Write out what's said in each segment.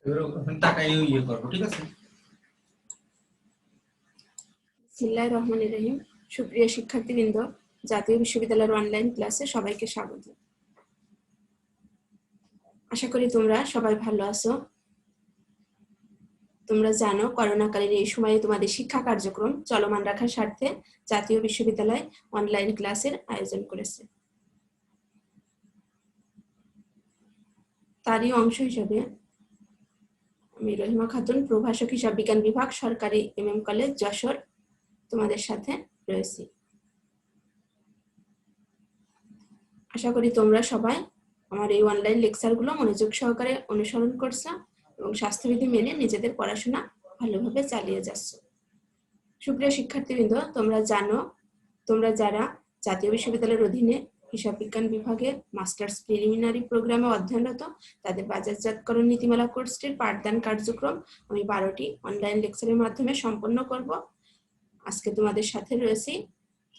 এবার ওখানে টাকা ইয়ে করবো, ঠিক আছে? বিসমিল্লাহির রহমানির রহিম। সুপ্রিয় শিক্ষার্থীবৃন্দ, জাতীয় বিশ্ববিদ্যালয়ের অনলাইন ক্লাসে সবাইকে স্বাগত। আশা করি তোমরা সবাই ভালো আছো। তোমরা জানো, করোনাকালীন এই সময়ে তোমাদের শিক্ষা কার্যক্রম চলমান রাখার স্বার্থে জাতীয় বিশ্ববিদ্যালয় অনলাইন ক্লাসের আয়োজন করেছে। তারই অংশ হিসেবে আমি রহিমা খাতুন, প্রভাষক হিসাব বিজ্ঞান বিভাগ, সরকারি MM কলেজ, যশোর, তোমাদের সাথে রয়েছি। আশা করি তোমরা সবাই আমার এই অনলাইন লেকচারগুলো মনোযোগ সহকারে অনুসরণ করছো এবং স্বাস্থ্যবিধি মেনে নিজেদের পড়াশোনা ভালোভাবে চালিয়ে যাচ্ছ। সুপ্রিয় শিক্ষার্থীবৃন্দ, তোমরা জানো, তোমরা যারা জাতীয় বিশ্ববিদ্যালয়ের অধীনে হিসাব বিজ্ঞান বিভাগে মাস্টার্স প্রিলিমিনারি প্রোগ্রামে অধ্যয়নরত, তাদের বাজারজাতকরণ নীতিমালা কোর্সটির পাঠদান কার্যক্রম আমি 12টি অনলাইন লেকচারের মাধ্যমে সম্পন্ন করব। আজকে তোমাদের সাথে রয়েছি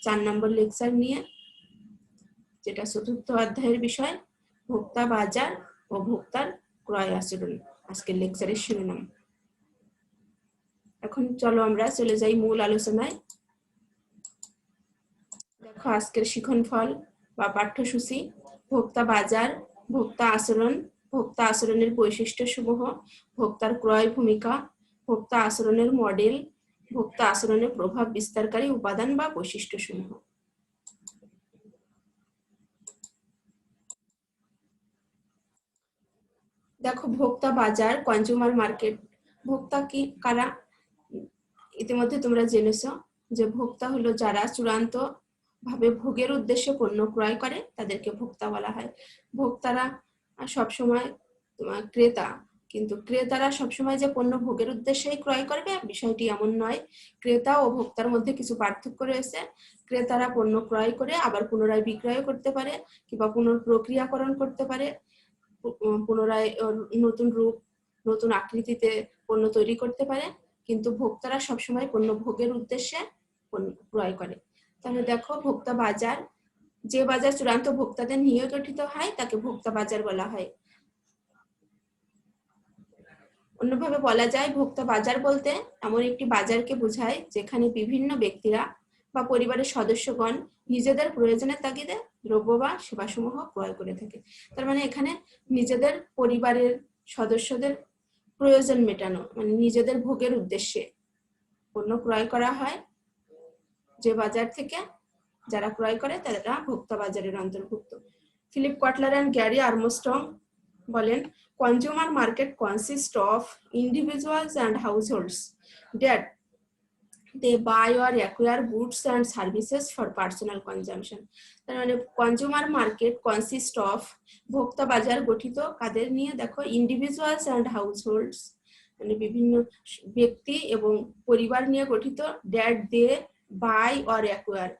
4 নম্বর লেকচার নিয়ে, যেটা চতুর্থ অধ্যায়ের বিষয় ভোক্তা বাজার ও ভোক্তার ক্রয় আচরণ। আজকের লেকচারের শিরোনাম। এখন চলো আমরা চলে যাই মূল আলোচনায়। দেখো আজকের শিক্ষণফল বা পাঠ্যসূচি: ভোক্তা বাজার, ভোক্তা আচরণ, ভোক্তা আচরণের বৈশিষ্ট্য সমূহ, ভোক্তার ক্রয় ভূমিকা, ভোক্তা আচরণের মডেল, ভোক্তা আচরণের প্রভাব বিস্তারকারী উপাদান বা বৈশিষ্ট্য সমূহ। দেখো, ভোক্তা বাজার, কনজিউমার মার্কেট। ভোক্তা কি কারা? ইতিমধ্যে তোমরা জেনেছো যে ভোক্তা হলো যারা চূড়ান্ত ভাবে ভোগের উদ্দেশ্যে পণ্য ক্রয় করে, তাদেরকে ভোক্তা বলা হয়। ভোক্তারা সবসময় ক্রেতা, কিন্তু ক্রেতারা সবসময় যে পণ্য ভোগের উদ্দেশ্যেই ক্রয় করবে বিষয়টি এমন নয়। ক্রেতা ও ভোক্তার মধ্যে কিছু পার্থক্য রয়েছে। ক্রেতারা পণ্য ক্রয় করে আবার পুনরায় বিক্রয় করতে পারে কিংবা পুনঃপ্রক্রিয়াকরণ করতে পারে, পুনরায় নতুন রূপ, নতুন আকৃতিতে পণ্য তৈরি করতে পারে, কিন্তু ভোক্তারা সবসময় পণ্য ভোগের উদ্দেশ্যে ক্রয় করে। তাহলে দেখো, ভোক্তা বাজার, যে বাজার চূড়ান্ত ভোক্তাদের নিয়ে গঠিত হয় তাকে ভোক্তা বাজার বলা হয়। অন্যভাবে বলা যায়, ভোক্তা বাজার বলতে এমন একটি বাজারকে বোঝায় যেখানে বিভিন্ন ব্যক্তিরা বা পরিবারের সদস্যগণ নিজেদের প্রয়োজনের তাগিদে দ্রব্য বা সেবাসমূহ ক্রয় করে থাকে। তার মানে এখানে নিজেদের পরিবারের সদস্যদের প্রয়োজন মেটানো, মানে নিজেদের ভোগের উদ্দেশ্যে পণ্য ক্রয় করা হয়। যে বাজার থেকে যারা ক্রয় করে তারা ভোক্তা বাজারের অন্তর্ভুক্ত। Philip Kotler and Gary Armstrong বলেন, consumer market consist of individuals and households that they buy or acquire goods and services for personal consumption. তার মানে কনজিউমার মার্কেট কনসিস্ট অফ, ভোক্তা বাজার গঠিত কাদের নিয়ে? দেখো, ইন্ডিভিজুয়ালস এন্ড হাউসহোল্ডস, মানে বিভিন্ন ব্যক্তি এবং পরিবার নিয়ে গঠিত। That they buy or acquire,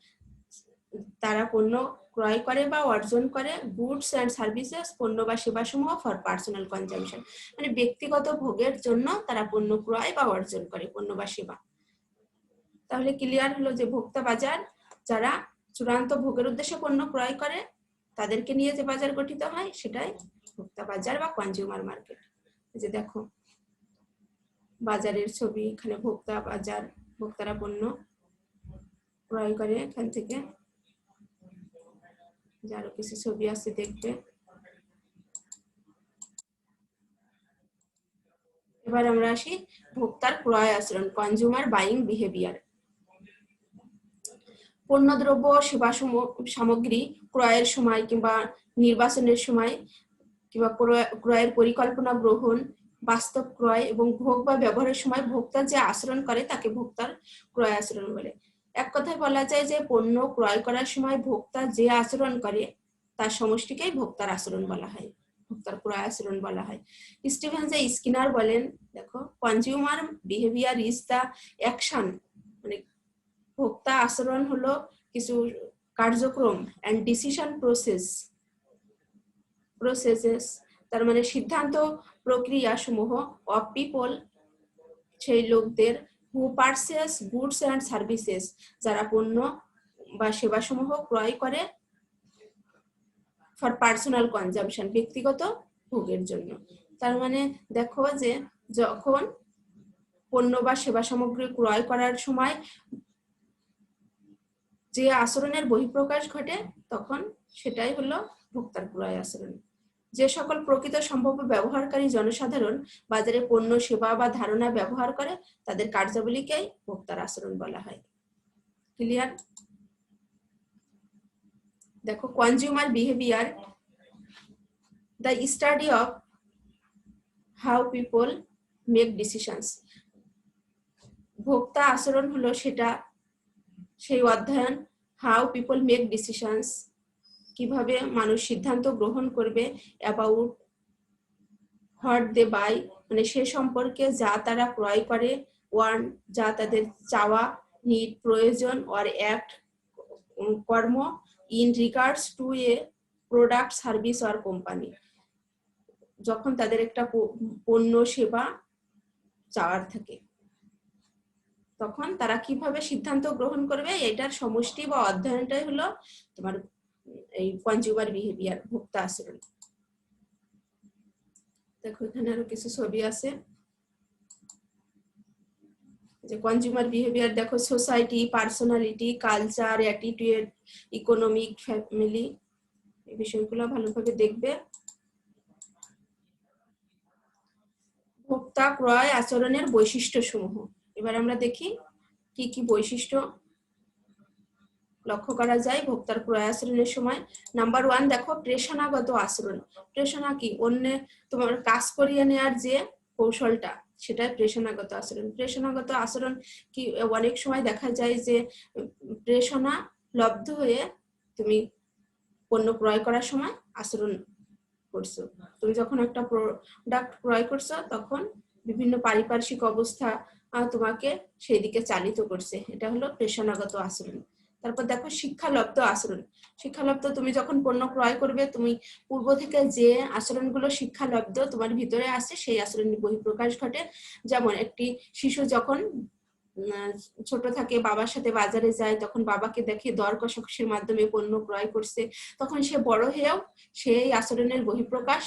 তারা পণ্য ক্রয় করে বা অর্জন করে। গুডস এন্ড সার্ভিসেস, পণ্য বা সেবাসমূহ ফর পার্সোনাল কনজাম্পশন, মানে ব্যক্তিগত ভোগের জন্য তারা পণ্য ক্রয় বা অর্জন করে, পণ্য বা সেবা। তাহলে ক্লিয়ার হলো যে ভোক্তা বাজার যারা চূড়ান্ত ভোগের উদ্দেশ্যে পণ্য ক্রয় করে তাদেরকে নিয়ে যে বাজার গঠিত হয় সেটাই ভোক্তা বাজার বা কনজিউমার মার্কেট। এই যে দেখো বাজারের ছবি, এখানে ভোক্তা বাজার, ভোক্তারা পণ্য ক্রয় করে এখান থেকে। আরো কিছু ছবি আছে, দেখবে। এবার আমরা আসি ভোক্তার ক্রয় আচরণ, কনজিউমার বাইং বিহেভিয়ার। পণ্যদ্রব্য সেবা সামগ্রী ক্রয়ের সময় কিংবা নির্বাচনের সময় কিংবা ক্রয়ের পরিকল্পনা গ্রহণ, বাস্তব ক্রয় এবং ভোগ বা ব্যবহারের সময় ভোক্তা যে আচরণ করে তাকে ভোক্তার ক্রয় আচরণ বলে। এক কথায় বলা যায় যে পণ্য ক্রয় করার সময় ভোক্তা যে আচরণ করে তার সমষ্টিকেই ভোক্তার আচরণ বলা হয়, ভোক্তার ক্রয় আচরণ বলা হয়। স্টিভেন জে স্কিনার বলেন, দেখো, consumer behaviour is the action, মানে ভোক্তা আচরণ হলো কিছু কার্যক্রম, এন্ড ডিসিশন প্রসেসেস, তার মানে সিদ্ধান্ত প্রক্রিয়া সমূহ, অফ পিপল, সেই লোকদের, হু পারচেজ গুডস এন্ড সার্ভিসেস, যারা পণ্য বা সেবা সমূহ ক্রয় করে, ফর পার্সোনাল কনজাম্পশন, ব্যক্তিগত ভোগের জন্য। তার মানে দেখো যে যখন পণ্য বা সেবা সামগ্রী ক্রয় করার সময় যে আচরণের বহিঃপ্রকাশ ঘটে তখন সেটাই হলো ভোক্তার ক্রয় আচরণ। যে সকল প্রকৃত সম্ভাব্য ব্যবহারকারী জনসাধারণ বাজারে পণ্য সেবা বা ধারণা ব্যবহার করে তাদের কার্যাবলীকেই ভোক্তার আচরণ বলা হয়। ক্লিয়ার? দেখো, consumer behaviour, the study of how people make decisions. ভোক্তা আচরণ হলো সেই অধ্যয়ন, হাউ পিপল মেক ডিসিশনস, কিভাবে মানুষ সিদ্ধান্ত গ্রহণ করবে, অ্যাবাউট হোয়াট দে বাই, মানে সে সম্পর্কে যা তারা ক্রয় করে, ওয়ান্ট যা তাদের চাওয়া, নিড প্রয়োজন, অর অ্যাক্ট কর্ম, in regards to A product service or company, যখন তাদের একটা পণ্য সেবা চাওয়ার থাকে তখন তারা কিভাবে সিদ্ধান্ত গ্রহণ করবে, এটার সমষ্টি বা অধ্যয়নটাই হলো তোমার এই কনজিউমার বিহেভিয়ার, ভোক্তা আচরণ। দেখো এখানে আরো কিছু ছবি আছে যে কনজিউমার বিহেভিয়ার। দেখো, society, personality, culture, attitude, economic, family, এই বিষয়গুলো ভালোভাবে দেখবে। ভোক্তা ক্রয় আচরণের বৈশিষ্ট্য সমূহ। এবার আমরা দেখি কি কি বৈশিষ্ট্য লক্ষ্য করা যায় ভোক্তার ক্রয় আচরণের সময়। নাম্বার 1 দেখো, প্রেষণাগত আচরণ। প্রেষণা কি? অন্য তোমার কাজ করিয়ে নেওয়ার যে কৌশলটা, সেটা প্রেষণাগত আচরণ। প্রেষণাগত আচরণ কি? অনেক সময় দেখা যায় যে প্রেষণা লব্ধ হয়ে তুমি পণ্য ক্রয় করার সময় আচরণ করছো। তুমি যখন একটা প্রোডাক্ট ক্রয় করছো তখন বিভিন্ন পারিপার্শ্বিক অবস্থা তোমাকে সেই দিকে চালিত করছে, এটা হলো প্রেষণাগত আচরণ। তারপর দেখো, শিক্ষালব্ধ আচরণ। শিক্ষালব্ধ, তুমি যখন পণ্য ক্রয় করবে তুমি পূর্ব থেকে যে আচরণগুলো শিক্ষালব্ধ তোমার ভিতরে আছে সেই আচরণের বহিঃপ্রকাশ ঘটে। যেমন একটি শিশু যখন ছোট থাকে, বাবার সাথে বাজারে যায়, তখন বাবাকে দেখে দর কষাকষির মাধ্যমে পণ্য ক্রয় করছে, তখন সে বড় হয়েও সেই আচরণের বহিঃপ্রকাশ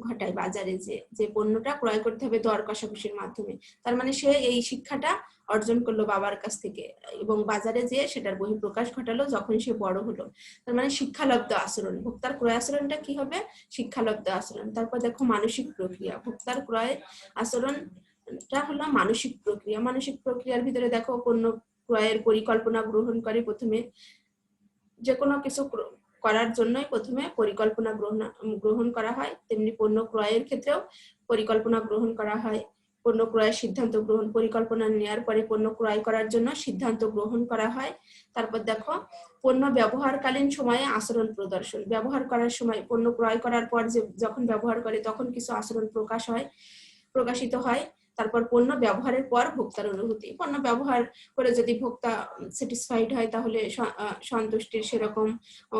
ঘটায় বাজারে যে পণ্যটা ক্রয় করতে হবে দর কষাকষির মাধ্যমে। তার মানে সে এই শিক্ষাটা অর্জন করলো বাবার কাছ থেকে এবং বাজারে যেয়ে সেটার বহিঃপ্রকাশ ঘটালো যখন সে বড় হলো। তার মানে শিক্ষালব্ধ আচরণ। ভোক্তার ক্রয় আচরণটা কি হবে? শিক্ষালব্ধ আচরণ। তারপর দেখো, মানসিক প্রক্রিয়া। ভোক্তার ক্রয় আচরণটা হলো মানসিক প্রক্রিয়া। মানসিক প্রক্রিয়ার ভিতরে দেখো, পণ্য ক্রয়ের পরিকল্পনা গ্রহণ করে। প্রথমে যে কোনো কিছু করার জন্যই প্রথমে পরিকল্পনা গ্রহণ করা হয়, তেমনি পণ্য ক্রয়ের ক্ষেত্রেও পরিকল্পনা গ্রহণ করা হয়। পণ্য ক্রয়ের সিদ্ধান্ত গ্রহণ, পরিকল্পনা নেওয়ার পরে পণ্য ক্রয় করার জন্য সিদ্ধান্ত গ্রহণ করা হয়। তারপর দেখো, পণ্য ব্যবহারকালীন সময়ে আচরণ প্রদর্শন। ব্যবহার করার সময়, পণ্য ক্রয় করার পর যখন ব্যবহার করে তখন কিছু আচরণ প্রকাশিত হয়। তারপর পণ্য ব্যবহারের পর ভোক্তার অনুভূতি। পণ্য ব্যবহার করে যদি ভোক্তা স্যাটিসফাইড হয় তাহলে সন্তুষ্টির সেরকম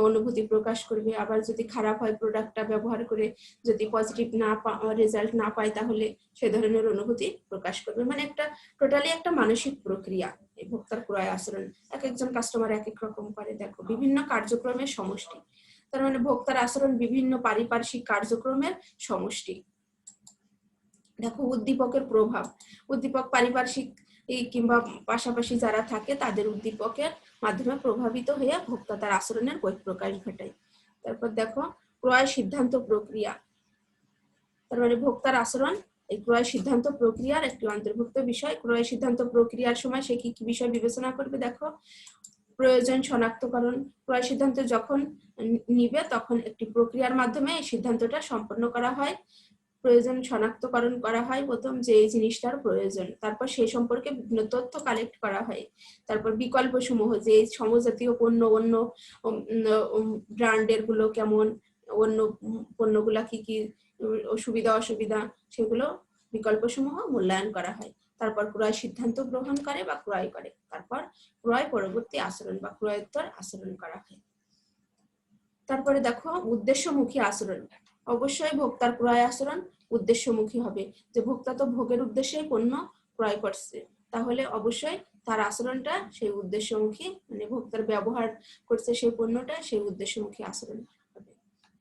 অনুভূতি প্রকাশ করবে। আবার যদি খারাপ হয়, প্রোডাক্টটা ব্যবহার করে যদি পজিটিভ রেজাল্ট না পায় তাহলে সে ধরনের অনুভূতি প্রকাশ করবে। মানে টোটালি একটা মানসিক প্রক্রিয়া এই ভোক্তার ক্রয় আচরণ। এক একজন কাস্টমার এক এক রকম করে। দেখো, বিভিন্ন কার্যক্রমের সমষ্টি। তার মানে ভোক্তার আচরণ বিভিন্ন পারিপার্শ্বিক কার্যক্রমের সমষ্টি। দেখো, উদ্দীপকের প্রভাব। উদ্দীপক পারিপার্শ্বিক কিংবা পাশাপাশি যারা থাকে তাদের উদ্দীপকের মাধ্যমে প্রভাবিত হয়ে ভোক্তা তার আচরণের বহিঃপ্রকাশ ঘটায়। তারপর দেখো, ক্রয় সিদ্ধান্ত প্রক্রিয়া। তার মানে ভোক্তার আচরণ এই ক্রয় সিদ্ধান্ত প্রক্রিয়ার একটি অন্তর্ভুক্ত বিষয়। ক্রয় সিদ্ধান্ত প্রক্রিয়ার সময় সে কি কি বিষয় বিবেচনা করবে? দেখো, প্রয়োজন শনাক্তকরণ। ক্রয় সিদ্ধান্ত যখন নিবে তখন একটি প্রক্রিয়ার মাধ্যমে এই সিদ্ধান্তটা সম্পন্ন করা হয়। প্রয়োজন শনাক্তকরণ করা হয় প্রথম, যে এই জিনিসটার প্রয়োজন। তারপর সেই সম্পর্কে বিভিন্ন তথ্য কালেক্ট করা হয়। তারপর বিকল্প সমূহ, যে সমজাতীয় পণ্য, অন্য ব্র্যান্ডের গুলো কেমন, অন্য পণ্যগুলা কি কি সুবিধা অসুবিধা, সেগুলো বিকল্প সমূহ মূল্যায়ন করা হয়। তারপর ক্রয় সিদ্ধান্ত গ্রহণ করে বা ক্রয় করে। তারপর ক্রয় পরবর্তী আচরণ বা ক্রয়োত্তর আচরণ করা হয়। তারপরে দেখো, উদ্দেশ্যমুখী আচরণ। অবশ্যই ভোক্তার ক্রয় আচরণ উদ্দেশ্যমুখী হবে। যে ভোক্তা তো ভোগের উদ্দেশ্যেই পণ্য ক্রয় করছে, তাহলে অবশ্যই তার আচরণটা সেই উদ্দেশ্যমুখী, মানে ভোক্তার ব্যবহার করছে সেই পণ্যটা সেই উদ্দেশ্যমুখী আচরণ হবে।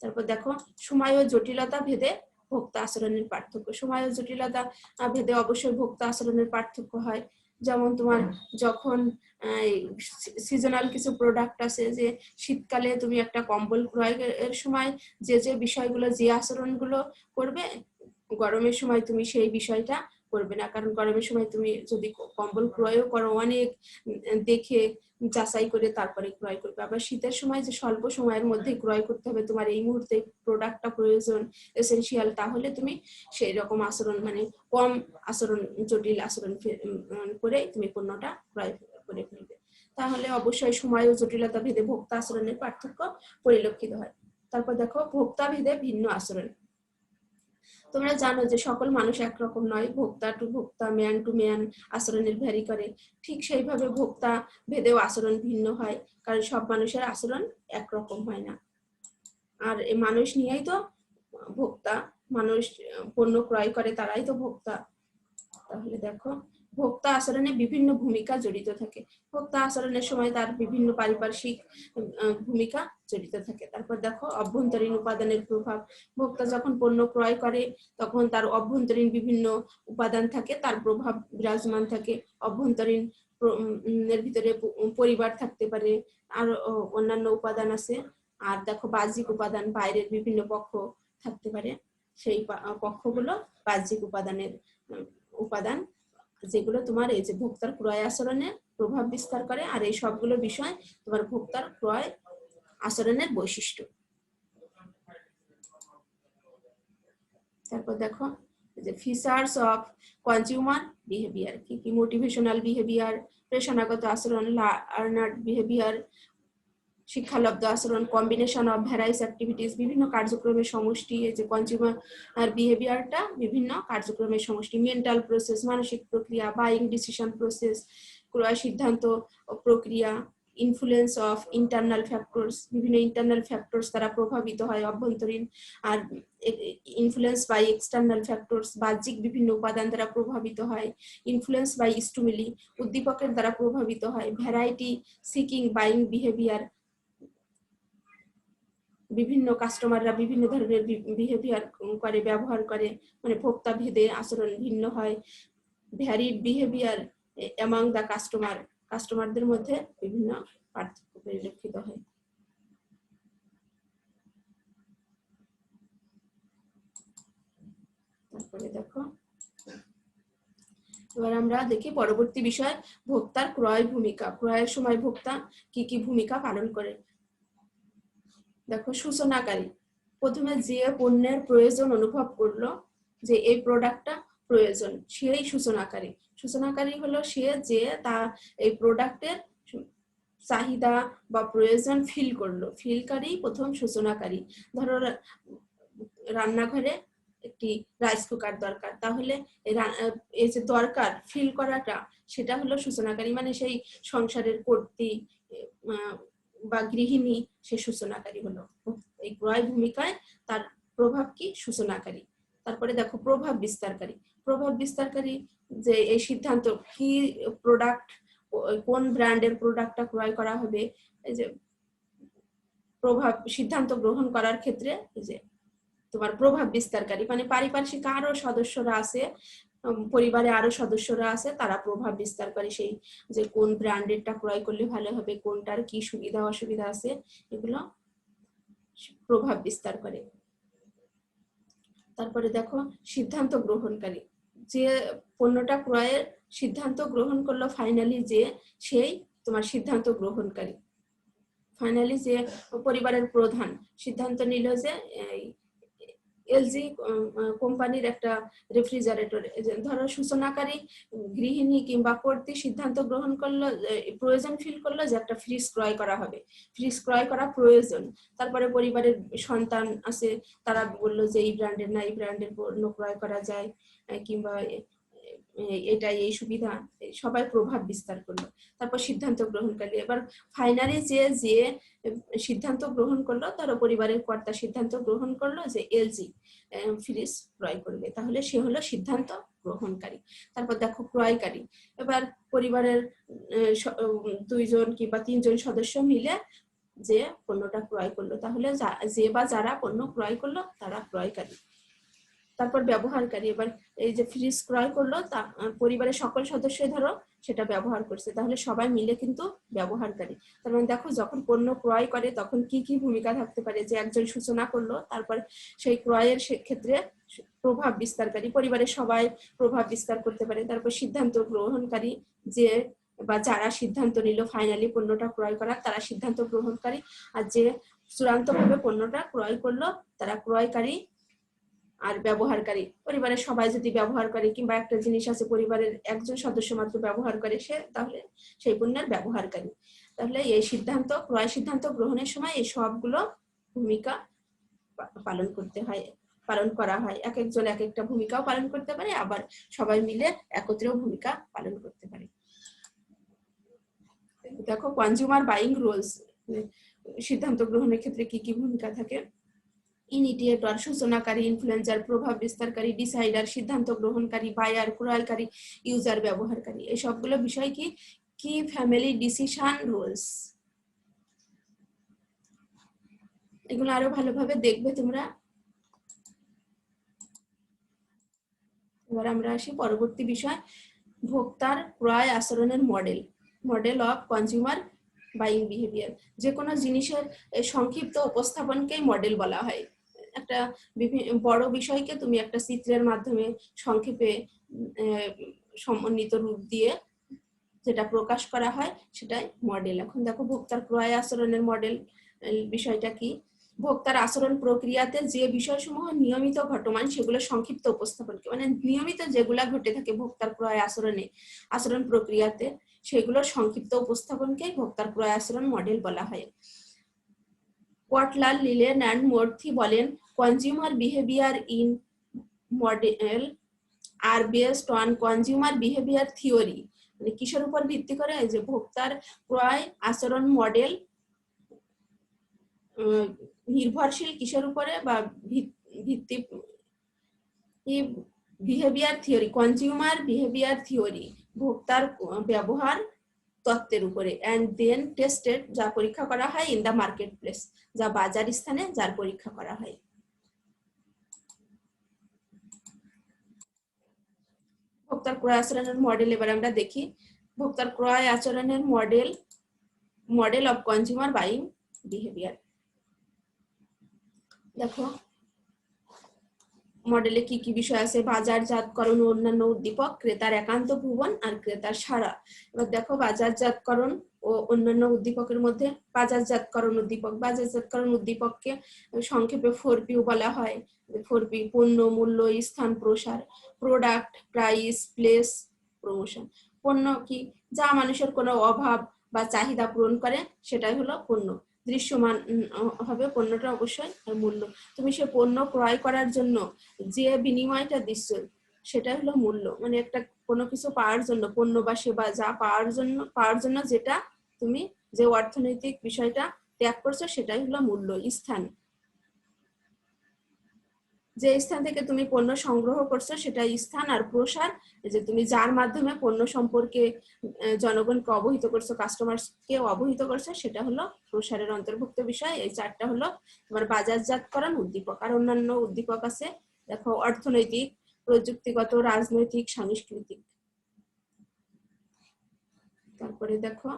তারপর দেখো, সময় ও জটিলতা ভেদে ভোক্তা আচরণের পার্থক্য। সময় ও জটিলতা ভেদে অবশ্যই ভোক্তা আচরণের পার্থক্য হয়। যেমন তোমার যখন সিজনাল কিছু প্রোডাক্ট আছে, যে শীতকালে তুমি একটা কম্বল ক্রয়ের সময় যে যে বিষয়গুলো, যে আচরণগুলো করবে, গরমের সময় তুমি সেই বিষয়টা করবে না। কারণ গরমের সময় তুমি যদি কম্বল ক্রয়ও করো, অনেক দেখে যাচাই করে তারপরে ক্রয় করবে। আবার শীতের সময় যে স্বল্প সময়ের মধ্যে ক্রয় করতে হবে, তোমার এই মুহূর্তে প্রোডাক্টটা প্রয়োজন, এসেনশিয়াল, তাহলে তুমি সেই রকম আচরণ, মানে কম আচরণ, জটিল আচরণ করে তুমি পণ্যটা ক্রয় করে ফেলবে। তাহলে অবশ্যই সময় ও জটিলতা ভেদে ভোক্তা আচরণের পার্থক্য পরিলক্ষিত হয়। তারপর দেখো ভোক্তা ভেদে ভিন্ন আচরণ। তোমরা জানো যে সকল মানুষ একরকম নয়, ভোক্তা টু ভোক্তা, ম্যান টু ম্যান আচরণের ভ্যারি করে। ঠিক সেইভাবে ভোক্তা ভেদেও আচরণ ভিন্ন হয়, কারণ সব মানুষের আচরণ একরকম হয় না। আর এই মানুষ নিয়েই তো ভোক্তা, মানুষ পণ্য ক্রয় করে, তারাই তো ভোক্তা। তাহলে দেখো ভোক্তা আচরণে বিভিন্ন ভূমিকা জড়িত থাকে। ভোক্তা আচরণের সময় তার বিভিন্ন পারিপার্শ্বিক ভূমিকা জড়িত থাকে। তারপর দেখো অভ্যন্তরীণ উপাদানের প্রভাব। ভোক্তা যখন পণ্য ক্রয় করে তখন তার অভ্যন্তরীণ বিভিন্ন উপাদান থাকে, তার প্রভাব বিরাজমান থাকে। অভ্যন্তরীণ এর ভিতরে পরিবার থাকতে পারে, আর অন্যান্য উপাদান আছে। আর দেখো বাহ্যিক উপাদান, বাইরের বিভিন্ন পক্ষ থাকতে পারে, সেই পক্ষগুলো বাহ্যিক উপাদানের উপাদান, যেগুলো তোমার এই যে ভোক্তার ক্রয় আচরণে প্রভাব বিস্তার করে। আর এই সবগুলো বিষয় তোমার ভোক্তার ক্রয় আচরণের বৈশিষ্ট্য। তারপর দেখো যে ফিচার্স অফ কনজিউমার বিহেভিয়ার, কি কি? মোটিভেশনাল বিহেভিয়ার, প্রেষণাগত আচরণ, লার্নার্ড বিহেভিয়ার, শিক্ষালব্ধ আচরণ, কম্বিনেশন অফ ভ্যারাইস অ্যাক্টিভিটিস, বিভিন্ন কার্যক্রমের সমষ্টি। এই যে কনজিউমার বিহেভিয়ারটা বিভিন্ন কার্যক্রমের সমষ্টি। মেন্টাল প্রসেস, মানসিক প্রক্রিয়া, বাইং ডিসিশন প্রসেস, ক্রয় সিদ্ধান্ত প্রক্রিয়া। ইনফ্লুয়েন্স অফ ইন্টারনাল ফ্যাক্টরস, বিভিন্ন ইন্টারনাল ফ্যাক্টরস দ্বারা প্রভাবিত হয় অভ্যন্তরীণ। আর ইনফ্লুয়েন্স বাই এক্সটার্নাল ফ্যাক্টরস, বাহ্যিক বিভিন্ন উপাদান দ্বারা প্রভাবিত হয়। ইনফ্লুয়েন্স বাই স্টিমুলি, উদ্দীপকের দ্বারা প্রভাবিত হয়। ভ্যারাইটি সিকিং বাইং বিহেভিয়ার, বিভিন্ন কাস্টমাররা বিভিন্ন ধরনের বিহেভিয়ার করে, ব্যবহার করে, মানে ভোক্তা ভেদে আচরণ ভিন্ন হয়। Varied behaviour among the customer, কাস্টমারদের মধ্যে বিভিন্ন পার্থক্য পরিলক্ষিত হয়। তারপরে দেখো এবার আমরা দেখি পরবর্তী বিষয়, ভোক্তার ক্রয় ভূমিকা। ক্রয়ের সময় ভোক্তা কি কি ভূমিকা পালন করে। দেখো সূচনাকারী, প্রথমে যে পণ্যের প্রয়োজন অনুভব করলো, যে এই প্রোডাক্টটা প্রয়োজন, সেই সূচনাকারী। সূচনাকারী হলো সে যে তা এই প্রোডাক্টের চাহিদা বা প্রয়োজন ফিল করলো, ফিলকারী প্রথম সূচনাকারী। ধরো রান্নাঘরে একটি রাইস কুকার দরকার, তাহলে এই যে দরকার ফিল করাটা, সেটা হলো সূচনাকারী, মানে সেই সংসারের কর্ত্রী বা গৃহিণী, সে সূচনাকারী হলো। এই ক্রয় ভূমিকায় তার প্রভাব কি? সূচনাকারী। তারপরে দেখো প্রভাব বিস্তারকারী। প্রভাব বিস্তারকারী যে এই সিদ্ধান্ত, কি প্রোডাক্ট, কোন ব্র্যান্ডের প্রোডাক্টটা ক্রয় করা হবে, এই যে প্রভাব, সিদ্ধান্ত গ্রহণ করার ক্ষেত্রে এই যে তোমার প্রভাব বিস্তারকারী, মানে পারিপার্শ্বিক আরো সদস্যরা আছে, পরিবারে আরো সদস্যরা আছে, তারা প্রভাব বিস্তার করে সেই যে কোন ব্র্যান্ডেরটা ক্রয় করলে ভালো হবে, কোনটার কি সুবিধা অসুবিধা আছে, এগুলো প্রভাব বিস্তার করে। তারপরে দেখো সিদ্ধান্ত গ্রহণকারী, যে পণ্যটা ক্রয়ের সিদ্ধান্ত গ্রহণ করলো ফাইনালি, যে সেই তোমার সিদ্ধান্ত গ্রহণকারী। ফাইনালি যে পরিবারের প্রধান সিদ্ধান্ত নিল যে এলজি কোম্পানির একটা রেফ্রিজারেটর, ধরো সূচনাকারী গৃহিণী কিংবা কর্ত্রী সিদ্ধান্ত গ্রহণ করলো, প্রয়োজন ফিল করলো যে একটা ফ্রিজ ক্রয় করা হবে, ফ্রিজ ক্রয় করা প্রয়োজন। তারপরে পরিবারের সন্তান আছে, তারা বললো যে এই ব্র্যান্ডের না এই ব্র্যান্ডের পণ্য ক্রয় করা যায়, কিংবা এটাই এই সুবিধা, সবাই প্রভাব বিস্তার করলো। তারপর সিদ্ধান্ত গ্রহণকারী, এবার ফাইনালি যে সিদ্ধান্ত গ্রহণ করলো, তার পরিবারের কর্তা সিদ্ধান্ত গ্রহণ করলো যে এলজি ফ্রিজ ক্রয় করবে, তাহলে সে হলো সিদ্ধান্ত গ্রহণকারী। তারপর দেখো ক্রয়কারী, এবার পরিবারের 2জন কিংবা 3জন সদস্য মিলে যে পণ্যটা ক্রয় করলো, তাহলে যে বা যারা পণ্য ক্রয় করলো তারা ক্রয়কারী। তারপর ব্যবহারকারী, এবার এই যে ফ্রিজ ক্রয় করলো তা পরিবারের সকল সদস্যই ধরো সেটা ব্যবহার করছে, তাহলে সবাই মিলে কিন্তু ব্যবহারকারী। তার মানে দেখো যখন পণ্য ক্রয় করে তখন কি কি ভূমিকা থাকতে পারে, যে একজন সূচনা করলো, তারপর সেই ক্রয়ের ক্ষেত্রে প্রভাব বিস্তারকারী, পরিবারের সবাই প্রভাব বিস্তার করতে পারে। তারপর সিদ্ধান্ত গ্রহণকারী, যে বা যারা সিদ্ধান্ত নিল ফাইনালি পণ্যটা ক্রয় করার, তারা সিদ্ধান্ত গ্রহণকারী। আর যে চূড়ান্তভাবে পণ্যটা ক্রয় করলো তারা ক্রয়কারী। আর ব্যবহারকারী, পরিবারের সবাই যদি ব্যবহার করে, কিংবা একটা জিনিস আছে পরিবারের একজন সদস্য মাত্র ব্যবহার করে, সে তাহলে সেই পণ্যের ব্যবহারকারী। তাহলে এই সিদ্ধান্ত, ক্রয় সিদ্ধান্ত গ্রহণের সময় এই সবগুলো ভূমিকা পালন করা হয়। এক একজন এক একটা ভূমিকাও পালন করতে পারে, আবার সবাই মিলে একত্রেও ভূমিকা পালন করতে পারে। দেখো কনজিউমার বাইং রুলস, সিদ্ধান্ত গ্রহণের ক্ষেত্রে কি কি ভূমিকা থাকে। ইনিটিয়েটর, সূচনাকারী, ইনফ্লুয়েন্সার, প্রভাব বিস্তারকারী, ডিসাইডার, সিদ্ধান্ত গ্রহণকারী, বায়ার, ক্রয়কারী, ইউজার, ব্যবহারকারী। এই সবগুলো বিষয় কি কি ফ্যামিলি ডিসিশন রুলস। এগুলো আরো ভালোভাবে দেখবে তোমরা। এবার আমরা আসি পরবর্তী বিষয়, ভোক্তার ক্রয় আচরণের model of consumer buying behaviour. যে কোনো জিনিসের সংক্ষিপ্ত উপস্থাপনকেই মডেল বলা হয়। একটা বড় বিষয়কে তুমি একটা চিত্রের মাধ্যমে সংক্ষেপে সমন্বিত রূপ দিয়ে যেটা প্রকাশ করা হয় সেটাই মডেল। এখন দেখো ভোক্তার ক্রয় আচরণের মডেল বিষয়টা কি। ভোক্তার আচরণ প্রক্রিয়াতে যে বিষয়সমূহ নিয়মিত ঘটমান সেগুলো সংক্ষিপ্ত উপস্থাপন, মানে নিয়মিত যেগুলা ঘটে থাকে ভোক্তার ক্রয় আচরণ প্রক্রিয়াতে, সেগুলোর সংক্ষিপ্ত উপস্থাপনকে ভোক্তার ক্রয় আচরণ মডেল বলা হয়। কোটলার, লিলেন অ্যান্ড মর্থি বলেন, consumer behaviour in model are based on consumer behaviour theory. মানে কিসের উপর ভিত্তি করে, যে ভোক্তার ক্রয় আচরণ মডেল নির্ভরশীল কিসের উপরে, বা ভিত্তি behaviour theory, consumer behaviour theory, ভোক্তার ব্যবহার তত্ত্বের উপরে। এন্ড দেন টেস্টেড, যা পরীক্ষা করা হয়, ইন দা মার্কেট প্লেস, যা বাজার স্থানে যার পরীক্ষা করা হয়। ভোক্তার ক্রয় আচরণের মডেল এবার আমরা দেখি। ভোক্তার ক্রয় আচরণের model of consumer buying behaviour. দেখো মডেলে কি কি বিষয় আছে, বাজারজাতকরণ ও অন্যান্য উদ্দীপক, ক্রেতার একান্ত ভুবন আর ক্রেতার সাড়া। এবার দেখো বাজারজাতকরণ ও অন্যান্য উদ্দীপকের মধ্যে বাজারজাতকরণ উদ্দীপককে সংক্ষেপে 4P বলা হয়। 4P: পণ্য, মূল্য, স্থান, প্রসার। Product, price, place, promotion. পণ্য কি, যা মানুষের কোনো অভাব বা চাহিদা পূরণ করে সেটাই হলো পণ্য। দৃশ্যমান হবে পণ্যটা অবশ্যই। আর মূল্য, তুমি সে পণ্য ক্রয় করার জন্য যে বিনিময়টা দিচ্ছ সেটা হলো মূল্য। মানে একটা কোনো কিছু পাওয়ার জন্য, পণ্য বা সেবা যা পাওয়ার জন্য যেটা তুমি যে অর্থনৈতিক বিষয়টা ত্যাগ করছো সেটাই হলো মূল্য। স্থান, যে স্থান থেকে তুমি পণ্য সংগ্রহ করছো সেটা স্থান। আর প্রসার, যে তুমি যার মাধ্যমে পণ্য সম্পর্কে জনগণকে অবহিত করছো, কাস্টমারকে অবহিত করছো, সেটা হলো প্রসারের অন্তর্ভুক্ত বিষয়। এই চারটা হলো তোমার বাজারজাতকরণ উদ্দীপক। আর অন্যান্য উদ্দীপক আছে, দেখো অর্থনৈতিক, প্রযুক্তিগত, রাজনৈতিক, সাংস্কৃতিক। তারপরে দেখো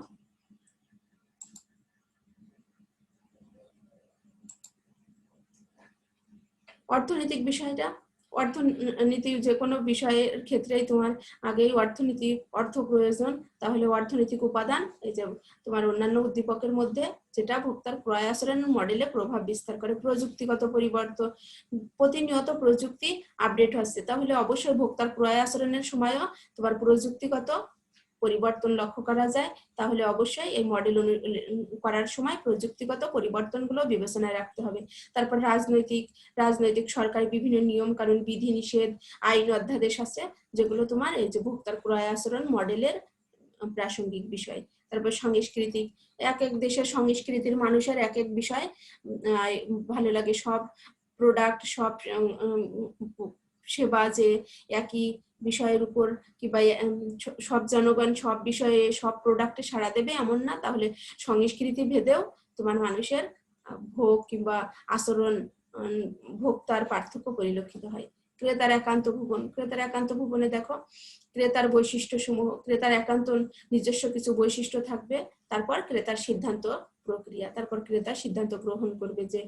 অর্থনৈতিক বিষয়টা। অর্থনীতি যে কোনো বিষয়ের ক্ষেত্রেই তোমার আগেই অর্থ প্রয়োজন, তাহলে অর্থনৈতিক উপাদান এই যে তোমার অন্যান্য উদ্দীপকের মধ্যে যেটা ভোক্তার ক্রয় আচরণ মডেলে প্রভাব বিস্তার করে। প্রযুক্তিগত পরিবর্তন, প্রতিনিয়ত প্রযুক্তি আপডেট হচ্ছে, তাহলে অবশ্যই ভোক্তার ক্রয় আচরণের সময়ও তোমার প্রযুক্তিগত পরিবর্তন লক্ষ্য করা যায়। তাহলে অবশ্যই এই মডেল করার সময় প্রযুক্তিগত পরিবর্তনগুলো বিবেচনায় রাখতে হবে। তারপর রাজনৈতিক সরকারি বিভিন্ন নিয়ম কানুন, বিধি নিষেধ, আইন অধ্যাদেশ আছে যেগুলো তোমার এই যে ভোক্তার ক্রয় আচরণ মডেলের প্রাসঙ্গিক বিষয়। তারপর সাংস্কৃতিক, এক এক দেশের সংস্কৃতির মানুষের এক এক বিষয় ভালো লাগে। সব প্রোডাক্ট, সব সেবা যে একই বিষয়ের উপর কিংবা সব জনগণ সব বিষয়ে সব প্রোডাক্টে সাড়া দেবে এমন না, তাহলে সংস্কৃতি ভেদেও তোমার মানুষের ভোগ কিংবা আচরণ ভোক্তার পার্থক্য পরিলক্ষিত হয়। ক্রেতার একান্ত ভুবন, ক্রেতার একান্ত ভুবনে দেখো ক্রেতার বৈশিষ্ট্য সমূহ, ক্রেতার একান্ত নিজস্ব কিছু বৈশিষ্ট্য থাকবে, তারপর ক্রেতার সিদ্ধান্ত প্রক্রিয়া, তারপর ক্রেতা সিদ্ধান্ত গ্রহণ করবে যে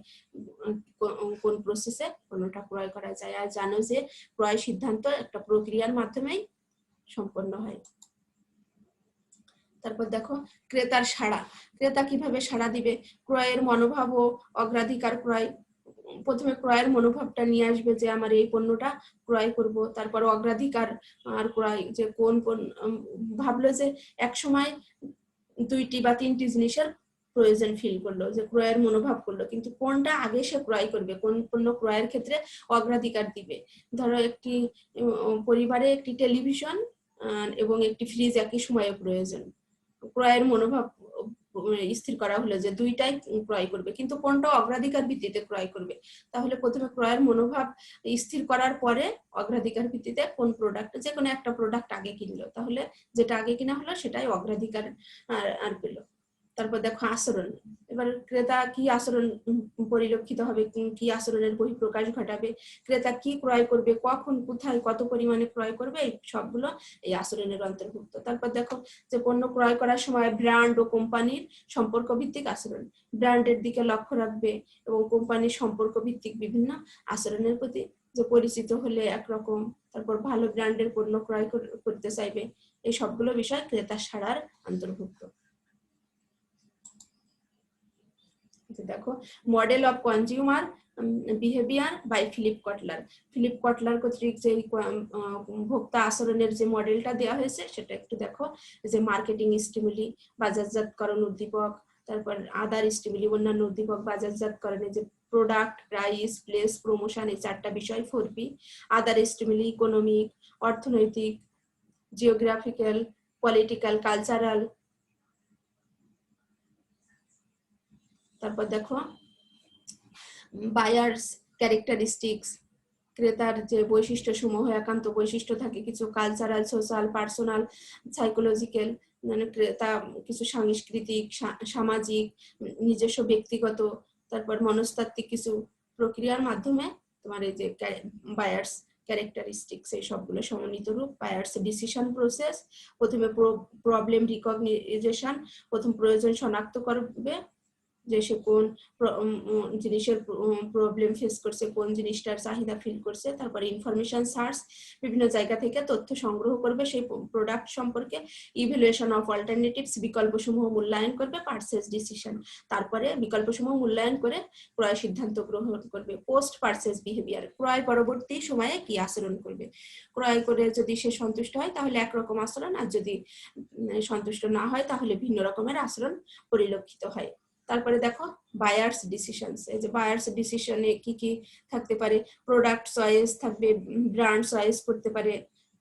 কোন প্রসেসে পণ্যটা ক্রয় করা যায়। আর জানো যে ক্রয় সিদ্ধান্ত একটা প্রক্রিয়ার মাধ্যমেই সম্পন্ন হয়। তারপর দেখো ক্রেতার সাড়া, ক্রেতা কিভাবে সাড়া দিবে, ক্রয়ের মনোভাব ও অগ্রাধিকার ক্রয়, প্রথমে ক্রয়ের মনোভাবটা নিয়ে আসবে যে আমার এই পণ্যটা ক্রয় করব, তারপর অগ্রাধিকার আর ক্রয় যে কোন কোন ভাবলো যে এক সময় 2টি বা 3টি জিনিসের প্রয়োজন ফিল করলো, যে ক্রয়ের মনোভাব করলো, কিন্তু কোনটা আগে সে ক্রয় করবে, কোন পণ্য ক্রয়ের ক্ষেত্রে অগ্রাধিকার দিবে। ধরো একটি পরিবারে একটি টেলিভিশন এবং একটি ফ্রিজ একই সময়ে প্রয়োজন, ক্রয়ের মনোভাব স্থির করা হলো যে দুইটাই ক্রয় করবে, কিন্তু কোনটা অগ্রাধিকার ভিত্তিতে ক্রয় করবে। তাহলে প্রথমে ক্রয়ের মনোভাব স্থির করার পরে অগ্রাধিকার ভিত্তিতে কোন প্রোডাক্ট, যে কোনো একটা প্রোডাক্ট আগে কিনলো, তাহলে যেটা আগে কিনা হলো সেটাই অগ্রাধিকার আর পেলো। তারপর দেখো আচরণ, এবার ক্রেতা কি আচরণ পরিলক্ষিত হবে, কি আচরণের বহিঃপ্রকাশ ঘটাবে, ক্রেতা কি ক্রয় করবে, কখন, কোথায়, কত পরিমাণে ক্রয় করবে, এই সবগুলো এই আচরণের অন্তর্ভুক্ত। তারপর দেখো যে পণ্য ক্রয় করার সময় ব্র্যান্ড ও কোম্পানির সম্পর্ক ভিত্তিক আচরণ, ব্র্যান্ডের দিকে লক্ষ্য রাখবে এবং কোম্পানির সম্পর্ক ভিত্তিক বিভিন্ন আচরণের প্রতি যে পরিচিত হলে একরকম, তারপর ভালো ব্র্যান্ডের পণ্য ক্রয় করতে চাইবে, এই সবগুলো বিষয় ক্রেতার সাড়ার অন্তর্ভুক্ত। দেখো model of consumer behaviour by Philip Kotler, Philip Kotler কর্তৃক যে ভোক্তা আচরণের যে মডেলটা দেওয়া হয়েছে সেটা একটু দেখো, যে মার্কেটিং স্টিমুলি, বাজারজাতকরণ উদ্দীপক, তারপর আদার স্টিমুলি অন্যান্য উদ্দীপক বাজারজাতকরণে যে প্রোডাক্ট, প্রাইস, প্লেস, প্রমোশন, এই 4টা বিষয় 4P। আদার স্টিমুলি ইকোনমিক, অর্থনৈতিক, জিওগ্রাফিক্যাল, পলিটিক্যাল, কালচারাল। তারপর দেখো বায়ার্স ক্যারেক্টারিস্টিক্স, ক্রেতার যে বৈশিষ্ট্য সমূহ, একান্ত বৈশিষ্ট্য থাকে কিছু, কালচারাল, সোশ্যাল, পার্সোনাল, সাইকোলজিক্যাল, মানে ক্রেতা কিছু সাংস্কৃতিক, সামাজিক, নিজস্ব ব্যক্তিগত, তারপর মনস্তাত্ত্বিক কিছু প্রক্রিয়ার মাধ্যমে তোমার এই যে বায়ার্স ক্যারেক্টারিস্টিক্স এই সবগুলো সমন্বিত রূপ। বায়ার্স ডিসিশন প্রসেস, প্রথমে প্রবলেম রিকগনিশন, প্রথম প্রয়োজন শনাক্ত করবে যে সে কোন জিনিসের প্রবলেম ফেস করছে, কোন জিনিসটার চাহিদা ফিল করছে, তারপরে ইনফরমেশন সার্চ, বিভিন্ন জায়গা থেকে তথ্য সংগ্রহ করবে সেই প্রোডাক্ট সম্পর্কে, ইভ্যালুয়েশন অফ অল্টারনেটিভস, বিকল্পসমূহ মূল্যায়ন করবে, পারচেজ ডিসিশন, তারপরে বিকল্পসমূহ মূল্যায়ন করে ক্রয় সিদ্ধান্ত গ্রহণ করবে। পোস্ট পারচেজ বিহেভিয়ার, ক্রয় পরবর্তী সময়ে কি আচরণ করবে, ক্রয় করে যদি সে সন্তুষ্ট হয় তাহলে একরকম আচরণ, আর যদি সন্তুষ্ট না হয় তাহলে ভিন্ন রকমের আচরণ পরিলক্ষিত হয়। তারপরে দেখো বায়ার্স ডিসিশনস, এই যে বায়ার্স ডিসিশনে কি কি থাকতে পারে, প্রোডাক্ট চয়েস থাকবে, ব্র্যান্ড চয়েস করতে পারে,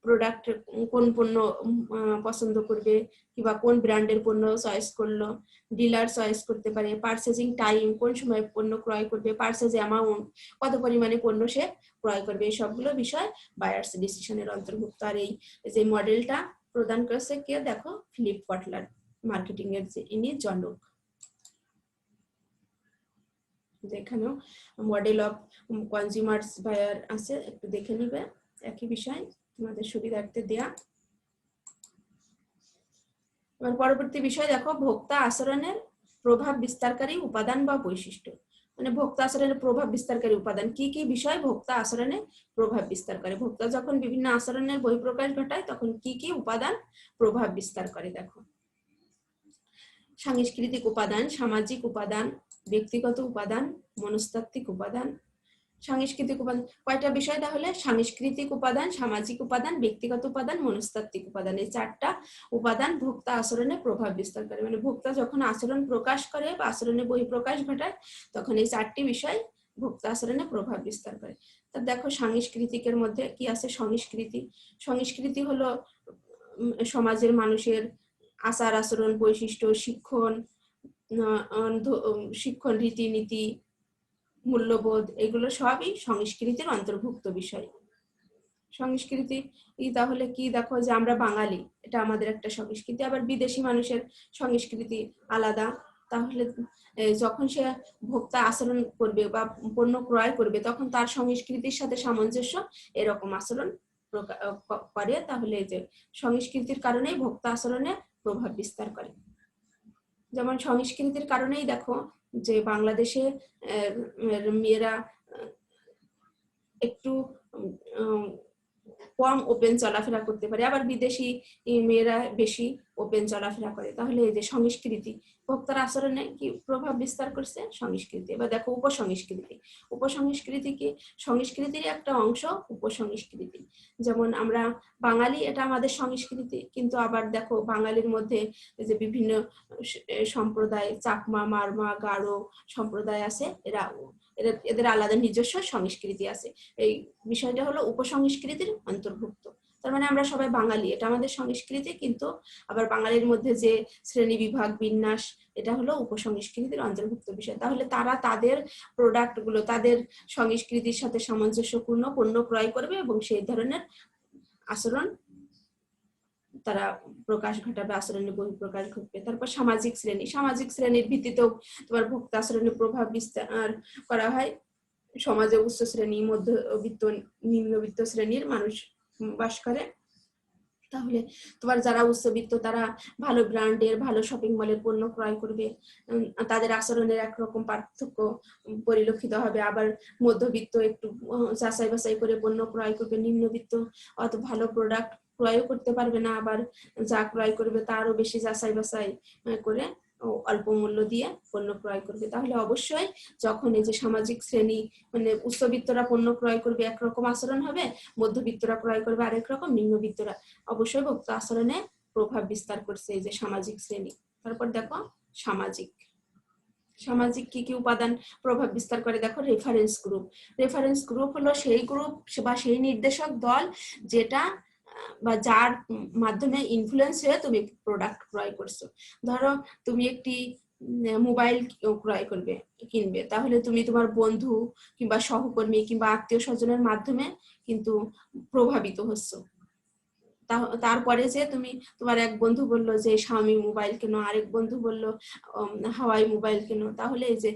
প্রোডাক্ট কোন পণ্য পছন্দ করবে কিংবা কোন ব্র্যান্ডের পণ্য চয়েস করলো, ডিলার চয়েস করতে পারে, পারচেজিং টাইম, কোন সময় পণ্য ক্রয় করবে, পারচেজ অ্যামাউন্ট, কত পরিমাণে পণ্য সে ক্রয় করবে, এই সবগুলো বিষয় বায়ার্স ডিসিশনের অন্তর্ভুক্ত। আর এই যে মডেলটা প্রদান করেছে কে, দেখো ফিলিপ কটলার, মার্কেটিং এর যে ইনি জনক। যেখানেও মডেল অফ কনজিউমার্স বায়ার আছে, একটু দেখে নিবে, একই বিষয় তোমাদের সুবিধার্থে দেয়া। এবার পরবর্তী বিষয় দেখো ভোক্তা আচরণের প্রভাব বিস্তারকারী উপাদান বা বৈশিষ্ট্য, মানে ভোক্তা আচরণের প্রভাব বিস্তারকারী উপাদান কি কি বিষয় ভোক্তা আচরণে প্রভাব বিস্তার করে, ভোক্তা যখন বিভিন্ন আচরণের বহিঃপ্রকাশ ঘটায় তখন কি কি উপাদান প্রভাব বিস্তার করে। দেখো সাংস্কৃতিক উপাদান, সামাজিক উপাদান, ব্যক্তিগত উপাদান, মনস্তাত্ত্বিক উপাদান। সাংস্কৃতিক উপাদান কয়টা বিষয় তাহলে, সাংস্কৃতিক উপাদান, সামাজিক উপাদান, ব্যক্তিগত উপাদান, মনস্তাত্ত্বিক উপাদান, এই 4টা উপাদান ভোক্তা আচরণে প্রভাব বিস্তার করে। মানে ভোক্তা যখন আচরণ প্রকাশ করে বা আচরণে বহিঃপ্রকাশ ঘটায় তখন এই 4টি বিষয় ভোক্তা আচরণে প্রভাব বিস্তার করে। তা দেখো সাংস্কৃতিকের মধ্যে কি আছে, সংস্কৃতি, সংস্কৃতি হলো সমাজের মানুষের আচার আচরণ, বৈশিষ্ট্য, শিক্ষণ রীতিনীতি, মূল্যবোধ, এগুলো সবই সংস্কৃতির অন্তর্ভুক্ত বিষয়। সংস্কৃতি তাহলে কি, দেখো যে আমরা বাঙালি, এটা আমাদের একটা সংস্কৃতি, আবার বিদেশি মানুষের সংস্কৃতি আলাদা, তাহলে যখন সে ভোক্তা আচরণ করবে বা পণ্য ক্রয় করবে তখন তার সংস্কৃতির সাথে সামঞ্জস্য এরকম আচরণ করে। তাহলে এই যে সংস্কৃতির কারণেই ভোক্তা আচরণে প্রভাব বিস্তার করে। যেমন সংস্কৃতির কারণেই দেখো যে বাংলাদেশে মেয়েরা একটু কম ওপেন চলাফেরা করতে পারে, আবার বিদেশি মেয়েরা বেশি ওপেন চলাফেরা করে। তাহলে এই যে সংস্কৃতি ভোক্তার আচরণে কি প্রভাব বিস্তার করছে? সংস্কৃতি। এবার দেখো উপসংস্কৃতি। উপসংস্কৃতি কি? সংস্কৃতির একটা অংশ উপসংস্কৃতি। যেমন আমরা বাঙালি, এটা আমাদের সংস্কৃতি, কিন্তু আবার দেখো বাঙালির মধ্যে যে বিভিন্ন সম্প্রদায়, চাকমা, মারমা, গারো সম্প্রদায় আছে, এদের আলাদা নিজস্ব সংস্কৃতি আছে। এই বিষয়টা হলো উপসংস্কৃতির অন্তর্ভুক্ত। তার মানে আমরা সবাই বাঙালি, এটা আমাদের সংস্কৃতি, কিন্তু আবার বাঙালির মধ্যে যে শ্রেণী বিভাগ বিন্যাস, এটা হলো উপসংস্কৃতির অন্তর্ভুক্ত বিষয়। তাহলে তারা তাদের প্রোডাক্ট গুলো তাদের সংস্কৃতির সাথে সামঞ্জস্যপূর্ণ পণ্য ক্রয় করবে এবং সেই ধরনের আচরণ তারা প্রকাশ ঘটাবে, আচরণের বহিঃপ্রকাশ ঘটবে। তারপর সামাজিক শ্রেণী। সামাজিক শ্রেণীর ভিত্তিতেও তোমার ভোক্তা আচরণের প্রভাব বিস্তার করা হয়। সমাজে উচ্চ শ্রেণী, মধ্যবিত্ত, নিম্নবিত্ত শ্রেণীর মানুষ বাস করে। তাহলে তোমার যারা উচ্চবিত্ত তারা ভালো ব্র্যান্ডের, ভালো শপিং মলের পণ্য ক্রয় করবে, তাদের আচরণের একরকম পার্থক্য পরিলক্ষিত হবে। আবার মধ্যবিত্ত একটু যাচাই বাছাই করে পণ্য ক্রয় করবে, নিম্নবিত্ত অত ভালো প্রোডাক্ট ক্রয় করতে পারবে না, আবার যা ক্রয় করবে তারও বেশি যাচাই বাছাই করে অল্প মূল্য দিয়ে পণ্য ক্রয় করবে। তাহলে অবশ্যই যখন এই যে সামাজিক শ্রেণী, মানে উচ্চবিত্তরা পণ্য ক্রয় করবে একরকম আচরণ হবে, মধ্যবিত্তরা ক্রয় করবে আরেক রকম, নিম্নবিত্তরা, অবশ্যই ভোক্তা আচরণে প্রভাব বিস্তার করছে এই যে সামাজিক শ্রেণী। তারপর দেখো সামাজিক সামাজিক কি কি উপাদান প্রভাব বিস্তার করে? দেখো রেফারেন্স গ্রুপ। রেফারেন্স গ্রুপ হলো সেই গ্রুপ বা সেই নির্দেশক দল যেটা বা যার মাধ্যমে ইনফ্লুয়েন্স হয়ে তুমি প্রোডাক্ট ক্রয় করছো। ধরো তুমি একটি মোবাইল ক্রয় কিনবে, তাহলে তুমি তোমার বন্ধু কিংবা সহকর্মী কিংবা আত্মীয় স্বজনের মাধ্যমে কিন্তু প্রভাবিত হচ্ছ। তারপরে যে তোমার এক বন্ধু বললো যে শাওমি মোবাইল কেন, আরেক বন্ধু বললো হাওয়াই মোবাইল কেন, তাহলে এই যে